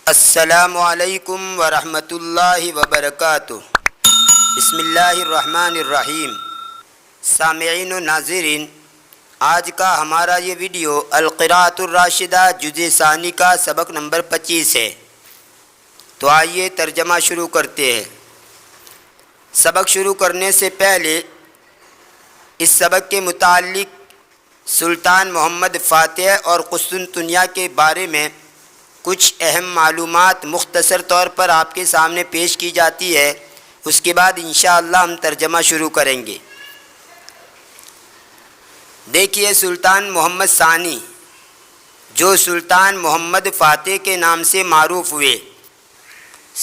السلام علیکم ورحمۃ اللہ وبرکاتہ۔ بسم اللہ الرحمن الرحیم۔ سامعین و ناظرین، آج کا ہمارا یہ ویڈیو القراءۃ الراشدہ جزء ثانی کا سبق نمبر 25 ہے۔ تو آئیے ترجمہ شروع کرتے ہیں۔ سبق شروع کرنے سے پہلے اس سبق کے متعلق سلطان محمد فاتح اور قسطنطنیہ کے بارے میں کچھ اہم معلومات مختصر طور پر آپ کے سامنے پیش کی جاتی ہے، اس کے بعد انشاءاللہ ہم ترجمہ شروع کریں گے۔ دیکھیے، سلطان محمد ثانی جو سلطان محمد فاتح کے نام سے معروف ہوئے،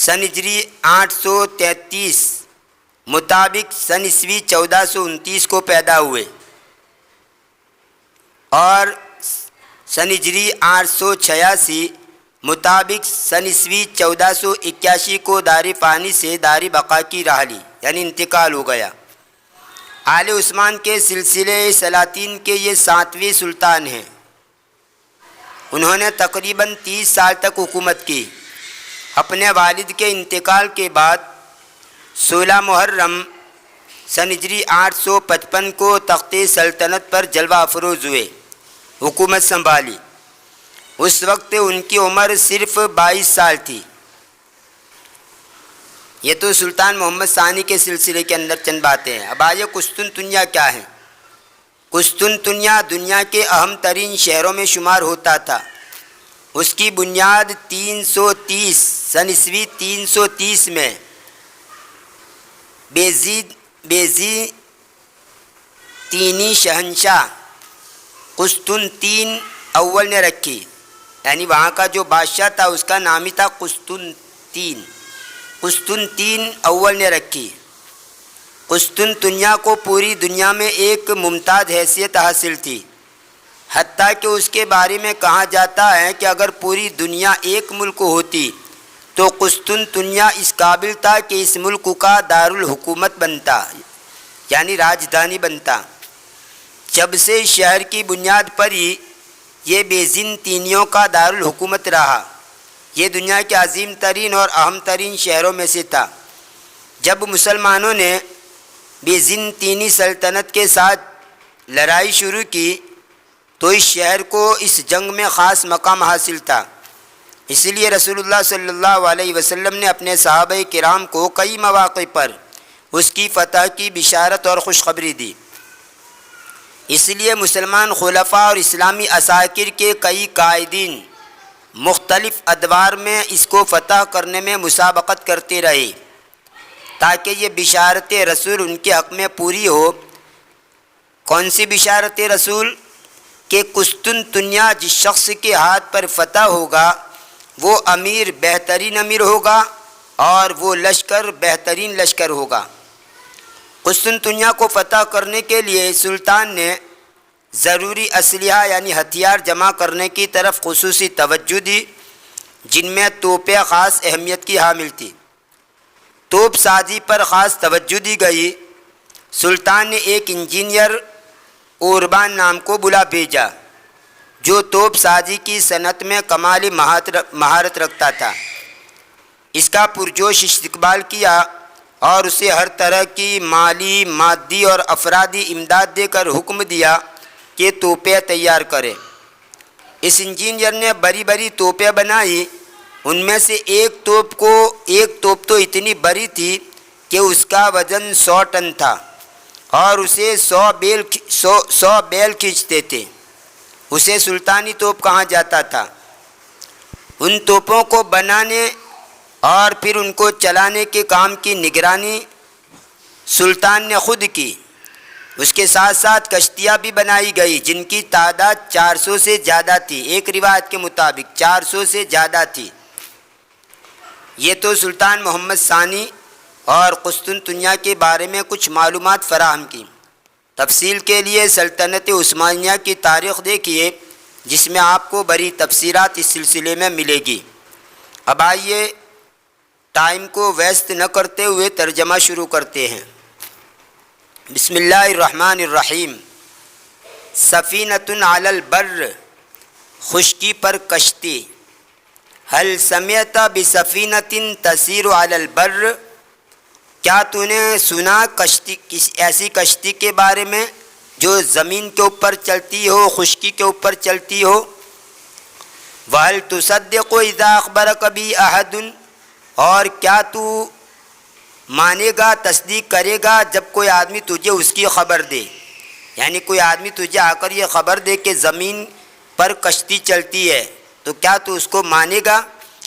سن ہجری 833 مطابق سن عیسوی 1429 کو پیدا ہوئے اور سن ہجری 886 مطابق سن عیسوی 1481 کو دار فانی سے دار بقا کی راہ لی، یعنی انتقال ہو گیا۔ آل عثمان کے سلسلے سلاطین کے یہ 7ویں سلطان ہیں۔ انہوں نے تقریباً 30 سال تک حکومت کی۔ اپنے والد کے انتقال کے بعد 16 محرم سن ہجری 855 کو تخت سلطنت پر جلوہ افروز ہوئے، حکومت سنبھالی۔ اس وقت ان کی عمر صرف 22 سال تھی۔ یہ تو سلطان محمد ثانی کے سلسلے کے اندر چند باتیں ہیں۔ اب آئیے قسطنطنیہ کیا ہے۔ قسطنطنیہ دنیا کے اہم ترین شہروں میں شمار ہوتا تھا۔ اس کی بنیاد 330 سن عیسوی 330 میں بیزنطینی شہنشاہ قسطنطین اول نے رکھی، یعنی وہاں کا جو بادشاہ تھا اس کا نام ہی تھا قسطنطین اول نے رکھی۔ قسطنطنیہ کو پوری دنیا میں ایک ممتاز حیثیت حاصل تھی، حتیٰ کہ اس کے بارے میں کہا جاتا ہے کہ اگر پوری دنیا ایک ملک ہوتی تو قسطنطنیہ اس قابل تھا کہ اس ملک کا دارالحکومت بنتا، یعنی راجدھانی بنتا۔ جب سے اس شہر کی بنیاد پڑی، یہ بیزنطینیوں کا دارالحکومت رہا۔ یہ دنیا کے عظیم ترین اور اہم ترین شہروں میں سے تھا۔ جب مسلمانوں نے بیزنطینی سلطنت کے ساتھ لڑائی شروع کی تو اس شہر کو اس جنگ میں خاص مقام حاصل تھا۔ اس لیے رسول اللہ صلی اللہ علیہ وسلم نے اپنے صحابہ کرام کو کئی مواقع پر اس کی فتح کی بشارت اور خوشخبری دی۔ اس لیے مسلمان خلفاء اور اسلامی عساکر کے کئی قائدین مختلف ادوار میں اس کو فتح کرنے میں مسابقت کرتے رہے تاکہ یہ بشارت رسول ان کے حق میں پوری ہو۔ کون سی بشارت رسول؟ کہ قسطنطنیہ جس شخص کے ہاتھ پر فتح ہوگا وہ امیر بہترین امیر ہوگا اور وہ لشکر بہترین لشکر ہوگا۔ قسطنطنیہ کو فتح کرنے کے لیے سلطان نے ضروری اسلحہ یعنی ہتھیار جمع کرنے کی طرف خصوصی توجہ دی، جن میں توپیں خاص اہمیت کی حامل تھی۔ توپ سازی پر خاص توجہ دی گئی۔ سلطان نے ایک انجینئر اوربان نام کو بلا بھیجا جو توپ سازی کی صنعت میں کمالی مہارت رکھتا تھا۔ اس کا پرجوش استقبال کیا اور اسے ہر طرح کی مالی، مادی اور افرادی امداد دے کر حکم دیا کہ توپیں تیار کرے۔ اس انجینئر نے بڑی بڑی توپیں بنائی۔ ان میں سے ایک توپ تو اتنی بڑی تھی کہ اس کا وزن 100 ٹن تھا اور اسے 100 بیل کھینچتے تھے۔ اسے سلطانی توپ کہا جاتا تھا۔ ان توپوں کو بنانے اور پھر ان کو چلانے کے کام کی نگرانی سلطان نے خود کی۔ اس کے ساتھ ساتھ کشتیاں بھی بنائی گئی جن کی تعداد 400 سے زیادہ تھی۔ ایک روایت کے مطابق 400 سے زیادہ تھی۔ یہ تو سلطان محمد ثانی اور قسطنطنیہ کے بارے میں کچھ معلومات فراہم کی۔ تفصیل کے لیے سلطنت عثمانیہ کی تاریخ دیکھیے، جس میں آپ کو بڑی تفسیرات اس سلسلے میں ملے گی۔ اب آئیے ٹائم کو ویسٹ نہ کرتے ہوئے ترجمہ شروع کرتے ہیں۔ بسم اللہ الرحمن الرحیم۔ سفینۃ علی البر، خشکی پر کشتی۔ هل سمعت بسفینة تسیر علی البر، کیا تو نے سنا کشتی، ایسی کشتی کے بارے میں جو زمین کے اوپر چلتی ہو، خشکی کے اوپر چلتی ہو؟ وَهَلْ تُصَدِّقُ إِذَا أَخْبَرَكَ بِهِ أَحَدٌ، اور کیا تو مانے گا، تصدیق کرے گا جب کوئی آدمی تجھے اس کی خبر دے؟ یعنی کوئی آدمی تجھے آ کر یہ خبر دے کہ زمین پر کشتی چلتی ہے تو کیا تو اس کو مانے گا؟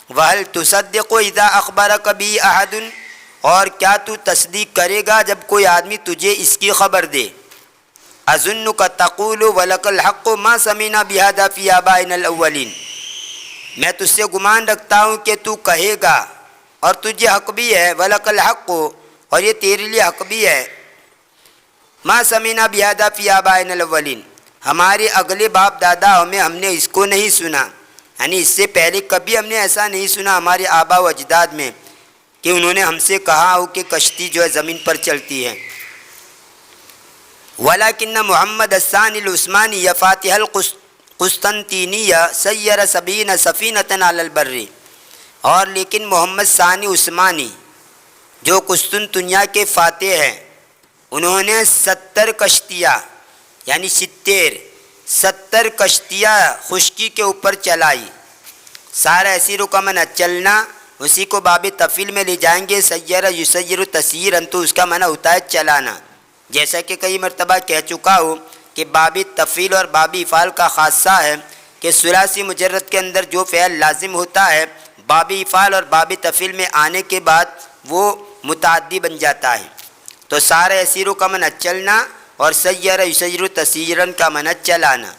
وَهَلْ تُصَدِّقُ إِذَا أَخْبَرَكَ بِهِ أَحَدٌ، اور کیا تو تصدیق کرے گا جب کوئی آدمی تجھے اس کی خبر دے؟ أَظُنُّكَ تَقُولُ وَلَكَ الْحَقُّ مَا سَمِعْنَا بِهَذَا فِي آبَائِنَا الْأَوَّلِينَ، میں تجھ سے گمان رکھتا ہوں کہ تو کہے گا، اور تجھے حق بھی ہے، وَلَكَ الْحَقُّ، اور یہ تیرے لیے حق بھی ہے، مَا سَمِعْنَا بِهَذَا فِي آبَائِنَا الْأَوَّلِينَ، ہمارے اگلے باپ داداؤں میں ہم نے اس کو نہیں سنا، یعنی اس سے پہلے کبھی ہم نے ایسا نہیں سنا ہمارے آبا و اجداد میں کہ انہوں نے ہم سے کہا ہو کہ کشتی جو ہے زمین پر چلتی ہے۔ وَلَكِنَّ محمد الثانی العثمانی فاتح القسطنطینیہ سیر 70 سفینۃ علی البر، اور لیکن محمد ثانی عثمانی جو قسطنطنیہ کے فاتح ہیں، انہوں نے 70 کشتیاں یعنی 70 کشتیاں خشکی کے اوپر چلائی۔ سارا اسیرو کا معنی چلنا، اسی کو باب تفعیل میں لے جائیں گے، سیر یسیر تسیرا، تو اس کا معنی ہوتا ہے چلانا، جیسا کہ کئی مرتبہ کہہ چکا ہوں کہ باب تفعیل اور باب افعال کا خاصہ ہے کہ ثلاثی مجرد کے اندر جو فعل لازم ہوتا ہے باب افعال اور باب تفعیل میں آنے کے بعد وہ متعدی بن جاتا ہے۔ تو سارا یسیرو کا معنی چلنا اور سیر یسیر تسیرا کا معنی چلانا۔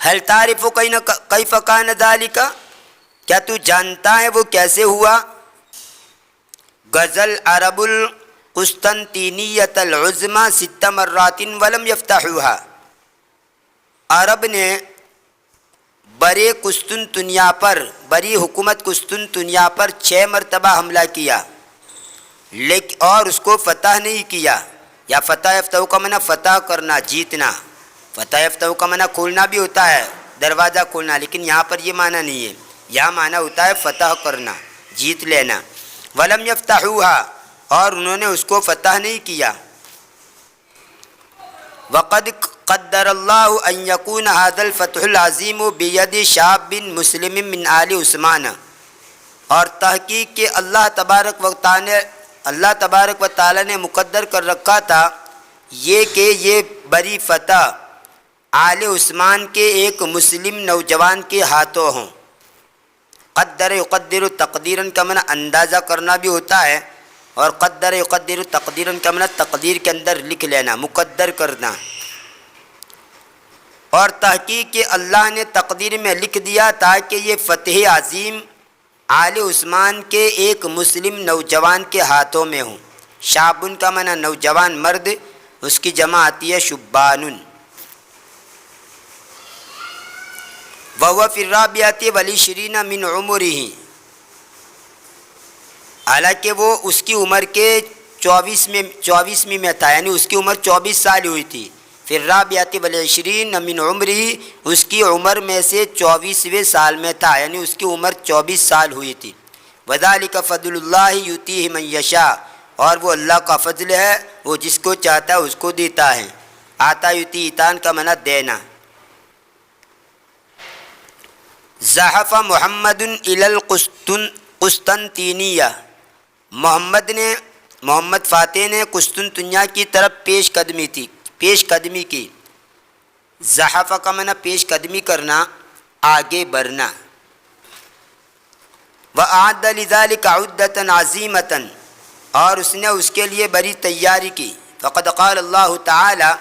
هل تعرف کیف کان ذلک، کیا تو جانتا ہے وہ کیسے ہوا؟ غزل عرب القسطنطینیۃ العظمی 6 مرات ولم یفتحوها، عرب نے بڑے قسطنطنیہ پر، بڑی حکومت قسطنطنیہ پر 6 مرتبہ حملہ کیا لیکن اور اس کو فتح نہیں کیا۔ یا فتح یفتح کا معنی فتح کرنا، جیتنا، فتح یفتح کا معنی کھولنا بھی ہوتا ہے، دروازہ کھولنا، لیکن یہاں پر یہ معنی نہیں ہے، یہاں معنی ہوتا ہے فتح کرنا، جیت لینا۔ ولم یفتحوها، اور انہوں نے اس کو فتح نہیں کیا۔ وقد قدر اللہ ان یکون هذا الفتح العظیم بید شاب مسلم من آل عثمان، اور تحقیق کہ اللہ تبارک و تعالی نے مقدر کر رکھا تھا یہ کہ یہ بڑی فتح آل عثمان کے ایک مسلم نوجوان کے ہاتھوں ہوں۔ قدر یقدر تقدیراً کا معنی اندازہ کرنا بھی ہوتا ہے، اور قدر یقدر تقدیراً کا معنی تقدیر کے اندر لکھ لینا، مقدر کرنا۔ اور تحقیق کہ اللہ نے تقدیر میں لکھ دیا تھا کہ یہ فتح عظیم آل عثمان کے ایک مسلم نوجوان کے ہاتھوں میں ہوں۔ شابن کا معنی نوجوان مرد، اس کی جمع آتی ہے شبانن۔ وَهُوَ فِي الرَّابِعَةِ وَالْعِشْرِينَ مِنْ عُمُرِهِ، حالانکہ وہ اس کی عمر کے 24ویں میں تھا، یعنی اس کی عمر 24 سال ہوئی تھی۔ فِي الرَّابِعَةِ وَالْعِشْرِينَ مِنْ عُمْرِهِ، اس کی عمر میں سے 24ویں سال میں تھا، یعنی اس کی عمر 24 سال ہوئی تھی۔ وَذَلِكَ فَضْلُ اللَّهِ يُؤْتِيهِ مَن يَشَاءُ، اور وہ اللہ کا فضل ہے، وہ جس کو چاہتا ہے اس کو دیتا ہے۔ آتا یؤتی عطاء کا معنی دینا۔ زحف محمد الی القسطنطینیہ، محمد فاتح نے قسطنطنیہ کی طرف پیش قدمی کی۔ زحف کا معنی پیش قدمی کرنا، آگے بڑھنا۔ وَأَعَدَّ لِذَلِكَ عُدَّةً عَظِيمَةً، اور اس نے اس کے لیے بڑی تیاری کی۔ فقد قال اللہ تعالی،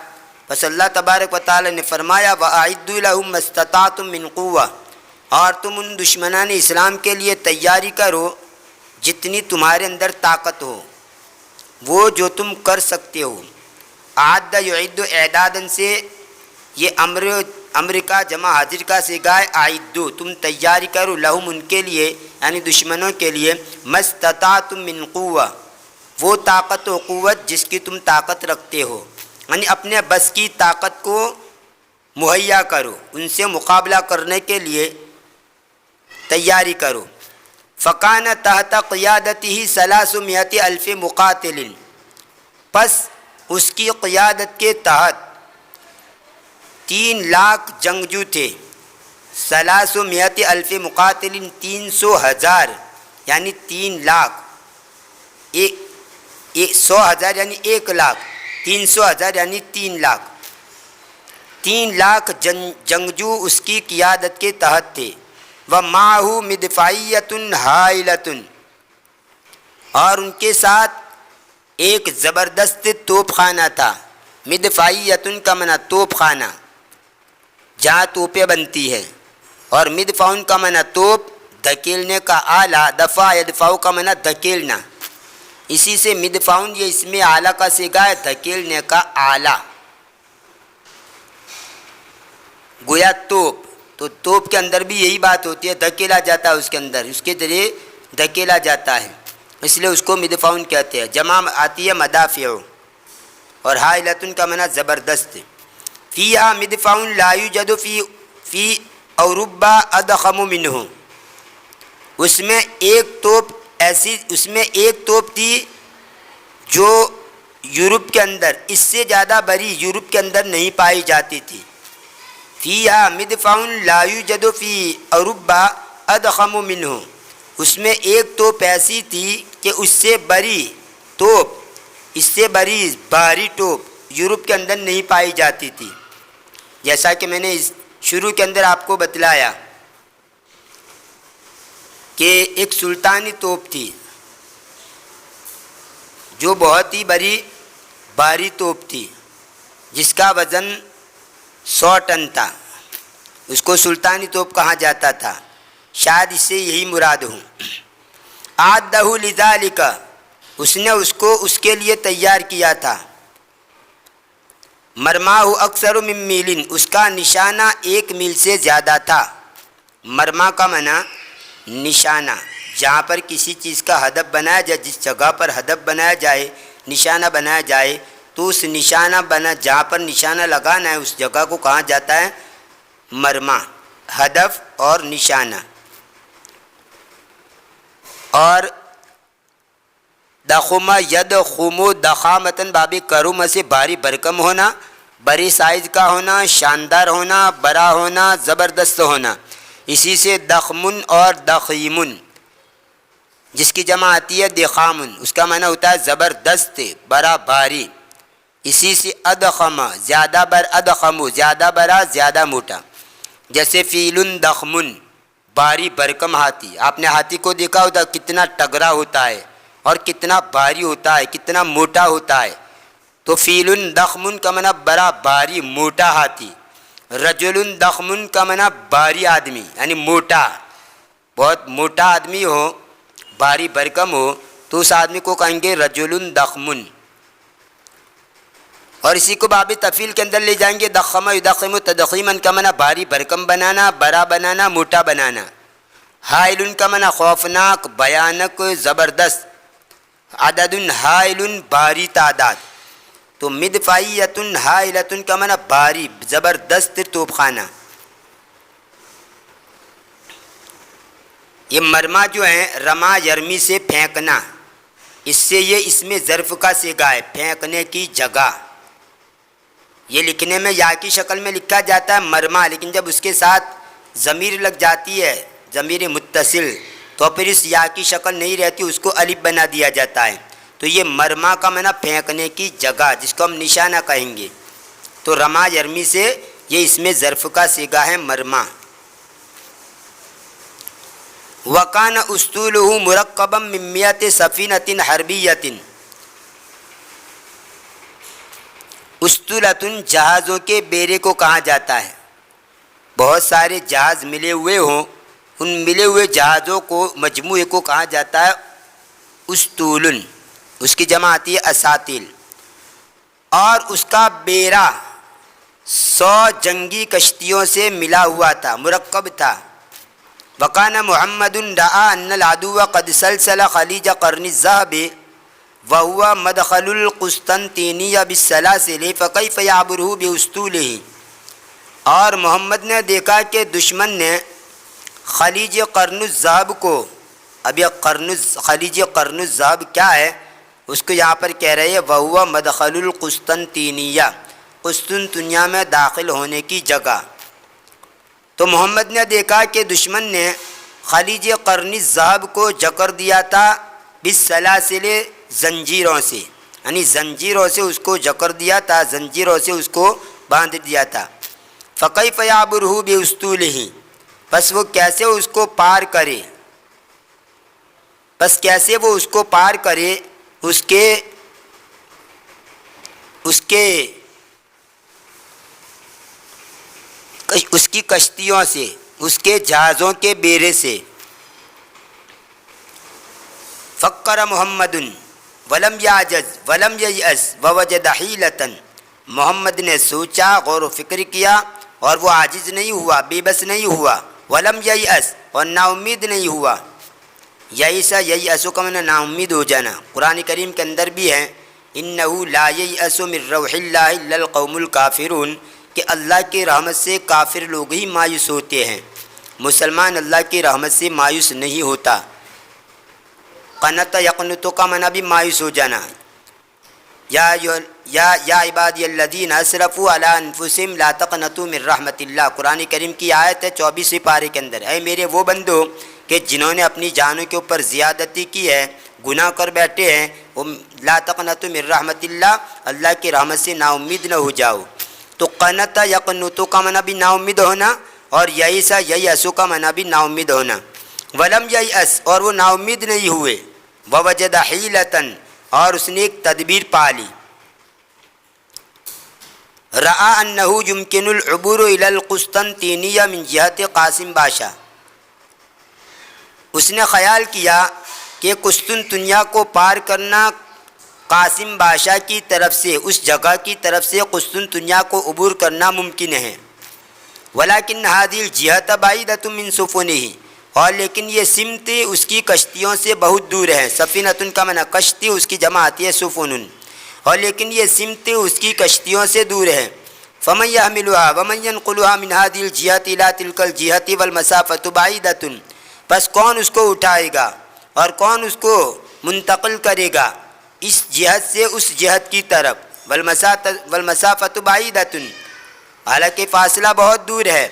پس اللہ تبارک و تعالی نے فرمایا، وَأَعِدُّوا لَهُم مَّا اسْتَطَعْتُم مِّن قُوَّةٍ، اور تم ان دشمنان اسلام کے لیے تیاری کرو جتنی تمہارے اندر طاقت ہو، وہ جو تم کر سکتے ہو۔ اعد یعد اعدادن سے یہ امریکہ جمع حاضر کا سگائے اعدو، تم تیاری کرو، لہم ان کے لیے یعنی دشمنوں کے لیے، مستطاعتم من قوہ، وہ طاقت و قوت جس کی تم طاقت رکھتے ہو، یعنی اپنے بس کی طاقت کو مہیا کرو، ان سے مقابلہ کرنے کے لیے تیاری کرو. فکان تحت قیادتہ 300,000 مقاتل، پس اس کی قیادت کے تحت 3 لاکھ جنگجو تھے. 300,000 مقاتل 300,000 یعنی 3 لاکھ، 100,000 یعنی 1 لاکھ، 300,000 یعنی 3 لاکھ. 3 لاکھ جنگجو اس کی قیادت کے تحت تھے. وَمَعَهُ مِدْفَعِيَّةٌ هَائِلَةٌ، اور ان کے ساتھ ایک زبردست توپ خانہ تھا. مدفعیتن کا معنی توپ خانہ، جہاں توپیں بنتی ہیں، اور مدفعن کا معنی توپ، دھکیلنے کا آلہ. دفع یدفع کا معنی دھکیلنا، اسی سے مدفعن یہ اس میں آلہ کا صیغہ ہے، دھکیلنے کا آلہ. گویا توپ، تو توپ کے اندر بھی یہی بات ہوتی ہے، دھکیلا جاتا ہے اس کے اندر، اس کے ذریعے دھکیلا جاتا ہے، اس لیے اس کو مدفعن کہتے ہیں. جمع آتی ہے مدافع. اور ہائلتن کا معنی زبردست. فیہا مدفعن لا یوجد فی اوروبا اضخم منہ، اس میں ایک توپ تھی جو یورپ کے اندر اس سے زیادہ بڑی یورپ کے اندر نہیں پائی جاتی تھی. فیہا مدفعن لا یوجد فی اوروبا اضخم منہ، اس میں ایک توپ ایسی تھی کہ اس سے بڑی توپ، اس سے بڑی بھاری توپ یورپ کے اندر نہیں پائی جاتی تھی. جیسا کہ میں نے شروع کے اندر آپ کو بتلایا کہ ایک سلطانی توپ تھی جو بہت ہی بڑی بھاری توپ تھی، جس کا وزن 100 ٹن تھا. اس کو سلطانی توپ کہا جاتا تھا. شاید اس سے یہی مراد ہوں. اعدہ لذالک، اس نے اس کو اس کے لیے تیار کیا تھا. مرماہ اکثر من میل، اس کا نشانہ 1 میل سے زیادہ تھا. مرما کا معنی نشانہ، جہاں پر کسی چیز کا ہدف بنایا جائے، جس جگہ پر ہدف بنایا جائے، نشانہ بنایا جائے، تو اس جہاں پر نشانہ لگانا ہے اس جگہ کو کہا جاتا ہے مرما، ہدف اور نشانہ. اور دخمہ یدخمو دخامتن، بابی کرومہ سے بھاری بھرکم ہونا، بڑی سائز کا ہونا، شاندار ہونا، بڑا ہونا، زبردست ہونا. اسی سے دخمن اور دخیمن، جس کی جمع آتی ہے دخامن، اس کا معنی ہوتا ہے زبردست، بڑا بھاری. اسی سے ادخمہ، زیادہ ادخمو، زیادہ بڑا، زیادہ موٹا. جیسے فیل دخمن، بھاری بھرکم ہاتھی. آپ نے ہاتھی کو دیکھا ہوتا کتنا تگڑا ہوتا ہے اور کتنا بھاری ہوتا ہے، کتنا موٹا ہوتا ہے. تو فیل دخمن کا معنی بڑا بھاری موٹا ہاتھی. رجل دخمن کا معنی بھاری آدمی، یعنی موٹا، بہت موٹا آدمی ہو، بھاری بھرکم ہو، تو اس آدمی کو کہیں گے رجل دخمن. اور اسی کو باب تفعیل کے اندر لے جائیں گے. دخم یدخم تدخیمن کا معنی بھاری بھرکم بنانا، بڑا بنانا، موٹا بنانا. ہائل کا معنی خوفناک، بھیانک، زبردست. عدد ہائل، بھاری تعداد. تو مدفعیت ہائلۃ کا معنی بھاری زبردست توپ خانہ. یہ مرما جو ہے رما یرمی سے پھینکنا، اس سے یہ اس میں ظرف کا صیغہ ہے، پھینکنے کی جگہ. یہ لکھنے میں یا کی شکل میں لکھا جاتا ہے مرما، لیکن جب اس کے ساتھ ضمیر لگ جاتی ہے، ضمیر متصل، تو پھر اس یا کی شکل نہیں رہتی، اس کو الف بنا دیا جاتا ہے. تو یہ مرما کا معنی پھینکنے کی جگہ، جس کو ہم نشانہ کہیں گے. تو رما یرمی سے یہ اس میں ظرف کا صیغہ ہے مرما. وکان اسطولہ مرکبا من 100 سفینۃ حربیۃ. اسطولۃ جہازوں کے بیڑے کو کہا جاتا ہے. بہت سارے جہاز ملے ہوئے ہوں، ان ملے ہوئے جہازوں کو، مجموعے کو کہا جاتا ہے اسطول. اس کی جمع آتی ہے اساطیل. اور اس کا بیڑا 100 جنگی کشتیوں سے ملا ہوا تھا، مرکب تھا. وکان محمد رأى ان العدو قد سلسل خلیج قرن الذهب وهو مدخل القسطنطینیہ بالسلاسل فکیف یعبره باسطوله. اور محمد نے دیکھا کہ دشمن نے خلیج قرن الذهب کو، اب یہ خلیج قرن الذهب کیا ہے اس کو یہاں پر کہہ رہے ہیں وہو مدخل القسطنطینیہ، قسطنطنیہ میں داخل ہونے کی جگہ۔ تو محمد نے دیکھا کہ دشمن نے خلیج قرن الذهب کو جکر دیا تھا بالسلاسل، زنجیروں سے، یعنی زنجیروں سے اس کو جکر دیا تھا، زنجیروں سے اس کو باندھ دیا تھا۔ فکیف یعبرہ باسطولہ، پس وہ کیسے اس کو پار کرے، پس کیسے وہ اس کو پار کرے اس کی کشتیوں سے، اس کے جہازوں کے بیڑے سے۔ فکر محمد ولم یعجز ولم ییأس ووجد حیلۃ، محمد نے سوچا، غور و فکر کیا اور وہ عاجز نہیں ہوا، بے بس نہیں ہوا، ولم ییأس اور نا امید نہیں ہوا۔ یئیسا ییأسو کا معنی نا امید ہو جانا، قرآن کریم کے اندر بھی ہے انہ لا ییأس من روح اللہ الا القوم الکافرون، کہ اللہ کی رحمت سے کافر لوگ ہی مایوس ہوتے ہیں، مسلمان اللہ کی رحمت سے مایوس نہیں ہوتا۔ قنط یقنط کا معنی بھی مایوس ہو جانا۔ یا عبادی الذین اسرفوا علی انفسہم لا تقنطوا من رحمت اللہ، قرآن کریم کی آیت ہے 24ویں پارے کے اندر، اے میرے وہ بندو کہ جنہوں نے اپنی جانوں کے اوپر زیادتی کی ہے، گناہ کر بیٹھے ہیں، وہ لا تقنطوا من رحمت اللہ، اللہ کی رحمت سے نا امید نہ ہو جاؤ۔ تو قنط یقنط کا معنی بھی نا امید ہونا، اور یئس ییأس کا معنی بھی نا امید ہونا۔ ولم ییأس اور وہ نا امید نہیں ہوئے، ووجد حیلۃ اور اس نے ایک تدبیر پا لی۔ رأى انه يمكن العبور الى القسطنطینیہ من جہت قاسم باشا، اس نے خیال کیا کہ قسطنطنیہ کو پار کرنا قاسم بادشاہ کی طرف سے، اس جگہ کی طرف سے قسطنطنیہ کو عبور کرنا ممکن ہے۔ ولیکن هذه الجہۃ بعیدۃ من سفنہ، اور لیکن یہ سمت اس کی کشتیوں سے بہت دور ہے۔ سفینۃ کا معنی کشتی، اس کی جمع آتی ہے سفن، اور لیکن یہ سمت اس کی کشتیوں سے دور ہے۔ فمن یحملها ومن ينقلها من هذه الجهة الى تلك الجهة والمسافة بعیدۃ، پس کون اس کو اٹھائے گا اور کون اس کو منتقل کرے گا اس جہت سے اس جہت کی طرف، والمسافة بعیدۃ، حالانکہ فاصلہ بہت دور ہے،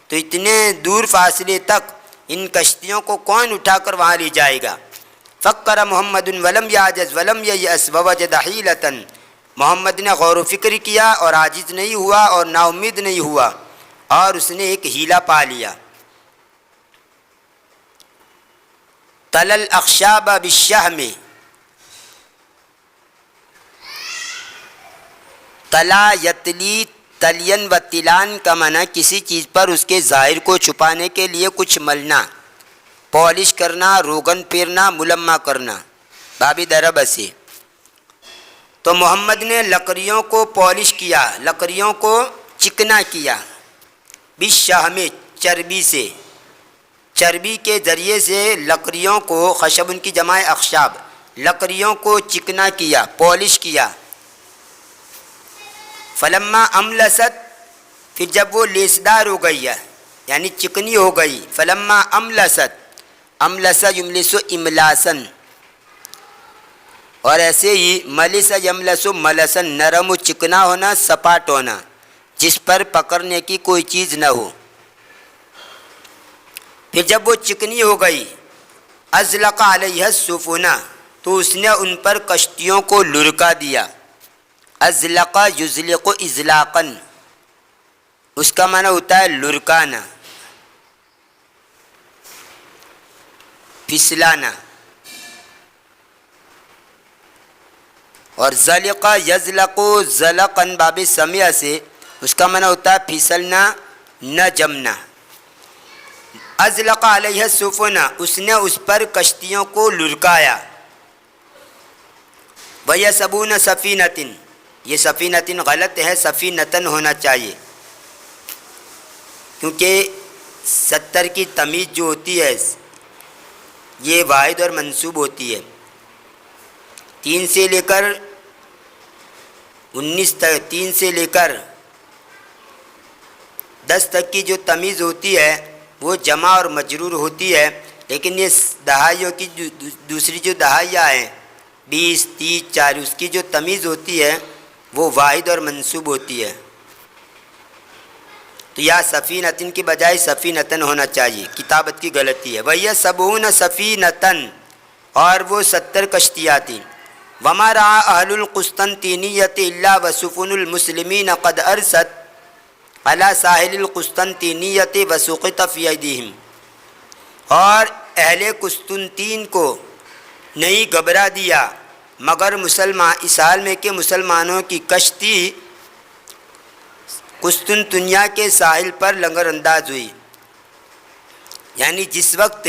تو اتنے دور فاصلے تک ان کشتیوں کو کون اٹھا کر وہاں لے جائے گا۔ فکر محمد ولم یعجز ولم ییأس ووجد حیلۃ، محمد نے غور و فکر کیا اور عاجز نہیں ہوا اور نا امید نہیں ہوا، اور اس نے ایک ہیلہ پا لیا۔ تل الاخشاب بالشحم، تلا یتلی تلین و تلان کا معنی کسی چیز پر اس کے ظاہر کو چھپانے کے لیے کچھ ملنا، پالش کرنا، روغن پھیرنا، ملمع کرنا، بابی درب سے۔ تو محمد نے لکڑیوں کو پالش کیا، لکڑیوں کو چکنا کیا، بالشحم، چربی سے، چربی کے ذریعے سے لکڑیوں کو، خشب ان کی جمع اخشاب، لکڑیوں کو چکنا کیا، پالش کیا۔ فلما املست، پھر جب وہ لیسدار ہو گئی ہے یعنی چکنی ہو گئی، فلما املست، املس یملس املاسن، اور ایسے ہی ملس یملس ملسن، نرم و چکنا ہونا، سپاٹ ہونا، جس پر پکڑنے کی کوئی چیز نہ ہو۔ پھر جب وہ چکنی ہو گئی، ازلق علیہ السفن، تو اس نے ان پر کشتیوں کو لڑکا دیا۔ ازلق یزلق ازلاقا، اس کا معنی ہوتا ہے لڑکانا، پھسلانا، اور زلق یزلق زلقا باب سمیع سے، اس کا معنی ہوتا ہے پھسلنا، نہ جمنا۔ ازلق علیہ السفن، اس نے اس پر کشتیوں کو لڑکایا۔ وَيَسَبُونَ سَفِينَةٍ، یہ سفینتن غلط ہے، سفینتن ہونا چاہیے، کیونکہ 70 کی تمیز جو ہوتی ہے یہ واحد اور منصوب ہوتی ہے، 3 سے لے کر 19 تک، 3 سے لے کر 10 تک کی جو تمیز ہوتی ہے وہ جمع اور مجرور ہوتی ہے، لیکن یہ دہائیوں کی دوسری جو دہائیاں ہیں 20 30 40 اس کی جو تمیز ہوتی ہے وہ واحد اور منصوب ہوتی ہے. تو یا سفینتن کی بجائے سفینتن ہونا چاہیے، کتابت کی غلطی ہے. وہی سبعون سفینتن، اور وہ 70 کشتیاں تھیں. وما رعا اہل القسطنطینیۃ الا وسفن المسلمین قد ارست علی ساحل القسطنطینیۃ وسقط فی ایدیہم، اور اہل قسطنطین کو نہیں گھبرا دیا مگر اس حال میں کہ مسلمانوں کی کشتی قسطنطنیہ کے ساحل پر لنگر انداز ہوئی. یعنی جس وقت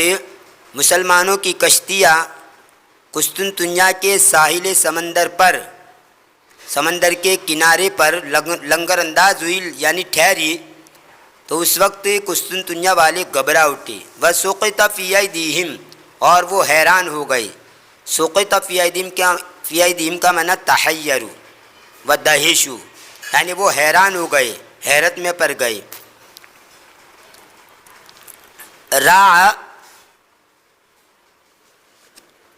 مسلمانوں کی کشتیاں قسطنطنیہ کے ساحل سمندر کے کنارے پر لنگر انداز ہوئی یعنی ٹھہری، تو اس وقت قسطنطنیہ والے گھبرا اٹھے. وسقط فی ایدیہم، اور وہ حیران ہو گئے. سقط فی ایدیہم کا معنی تحیروا ودہشوا، یعنی وہ حیران ہو گئے، حیرت میں پڑ گئے. را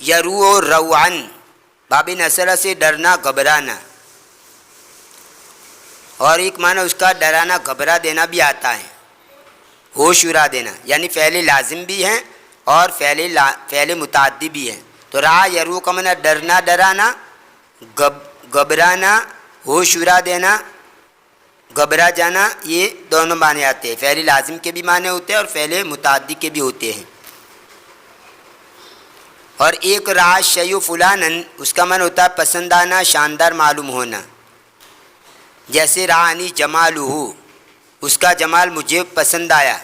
یرو روعن، باب نصرہ سے ڈرنا گھبرانا، اور ایک معنی اس کا ڈرانا گھبرا دینا بھی آتا ہے، ہوش اڑا دینا، یعنی فعل لازم بھی ہیں اور فعل متعدی بھی ہیں. تو را یرو کا معنی ڈرنا ڈرانا، گھبرانا، ہوش اڑا دینا، گھبرا جانا، یہ دونوں معنی آتے ہیں. فعل لازم کے بھی معنی ہوتے ہیں اور فعل متعدی کے بھی ہوتے ہیں. اور ایک را شیء فلانن، اس کا معنی ہوتا ہے پسند آنا، شاندار معلوم ہونا. جیسے رانی جمالہ، اس کا جمال مجھے پسند آیا،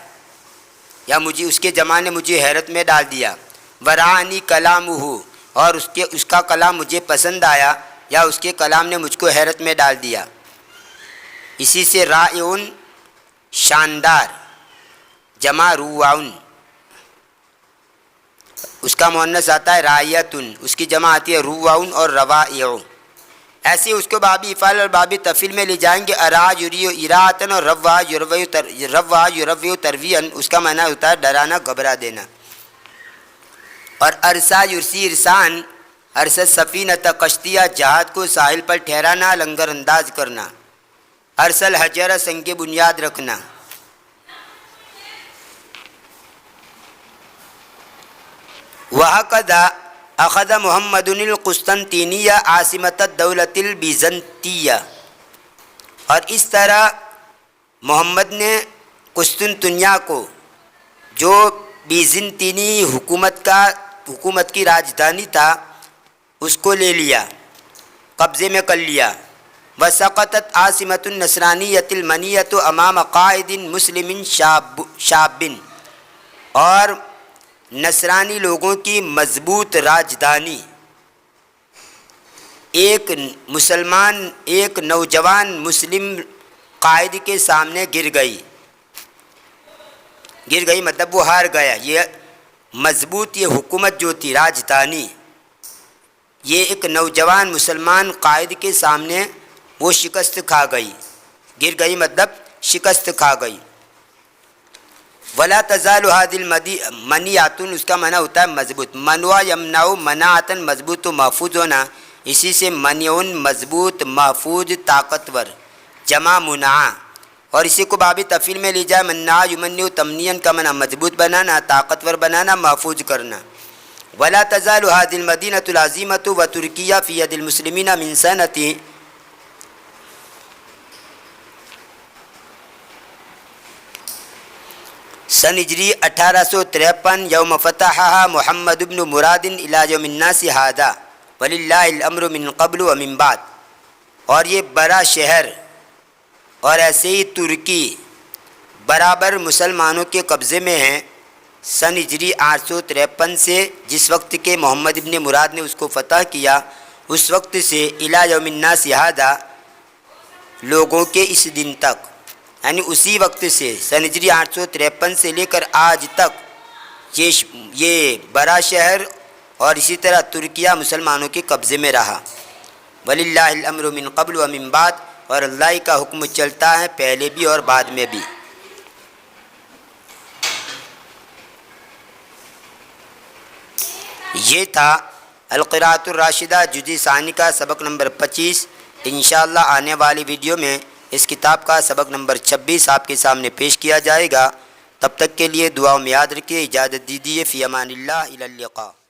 یا مجھے اس کے جمال نے مجھے حیرت میں ڈال دیا. ورانی کلامہ، اور اس کا کلام مجھے پسند آیا یا اس کے کلام نے مجھ کو حیرت میں ڈال دیا. اسی سے رائعن شاندار، جمع روعن، اس کا مؤنث آتا ہے رائعتن، اس کی جمع آتی ہے روعن اور روائع. ایسے اس کو بابی افعال اور بابی تفعیل میں لے جائیں گے. ارا یریو اراۃن اور روا یرویو ترویعن، اس کا معنی ہوتا ہے ڈرانا گھبرا دینا. اور ارسا یرسی ارسان، ارسد سفینۃ کشتیہ، جہاد کو ساحل پر ٹھہرانا، لنگر انداز کرنا. ارسل حجر، سنگ بنیاد رکھنا. وَهَكَذَا أَخَذَ مُحَمَّدٌ الْقُسْطَنطِينِيَّ عاصمۃ الدولۃ البیزنطیہ، اور اس طرح محمد نے قسطنطنیہ کو، جو بیزنطینی حکومت کی راجدھانی تھا، اس کو لے لیا، قبضے میں کر لیا. وسقطت عاصمۃ النصرانیۃ المنیۃ امام قائد مسلم شاب، اور نصرانی لوگوں کی مضبوط راجدھانی ایک نوجوان مسلم قائد کے سامنے گر گئی مطلب وہ ہار گیا. یہ مضبوط یہ حکومت جو تھی راجدھانی، یہ ایک نوجوان مسلمان قائد کے سامنے وہ شکست کھا گئی. گر گئی مطلب شکست کھا گئی. ولا تزال هذه المنیۃ، اس کا معنی ہوتا ہے مضبوط. منوع یمنع مناعتن، مضبوط و محفوظ ہونا، اسی سے منیون مضبوط، محفوظ، طاقتور، جمع منع. اور اسی کو باب تفعیل میں لی جائے منع یمنع تمنیًا کا معنی مضبوط بنانا، طاقتور بنانا، محفوظ کرنا. ولا تزال هذه المدینۃ العظیمۃ وترکیہ فی ید المسلمین من سنۃ سن ہجری 1853 یوم فتحها محمد بن مراد الی یوم الناس ھذا وللہ الامر من قبل ومن بعد. اور یہ بڑا شہر اور ایسے ہی ترکی برابر مسلمانوں کے قبضے میں ہیں سن ہجری 853 سے، جس وقت کے محمد ابن مراد نے اس کو فتح کیا، اس وقت سے الی یوم الناس ھذا، لوگوں کے اس دن تک، یعنی اسی وقت سے سن ہجری 853 سے لے کر آج تک یہ بڑا شہر اور اسی طرح ترکیہ مسلمانوں کے قبضے میں رہا. وَلِلَّهِ الْأَمْرُ مِن قَبْلُ وَمِن بَعْدُ، اور اللہ کا حکم چلتا ہے پہلے بھی اور بعد میں بھی. یہ تھا القراءۃ الراشدہ جزء ثانی کا سبق نمبر 25۔ انشاءاللہ آنے والی ویڈیو میں اس کتاب کا سبق نمبر 26 آپ کے سامنے پیش کیا جائے گا۔ تب تک کے لیے دعاؤں میں یاد رکھیے۔ اجازت دیجیے، فی امان اللہ، الی اللقاء۔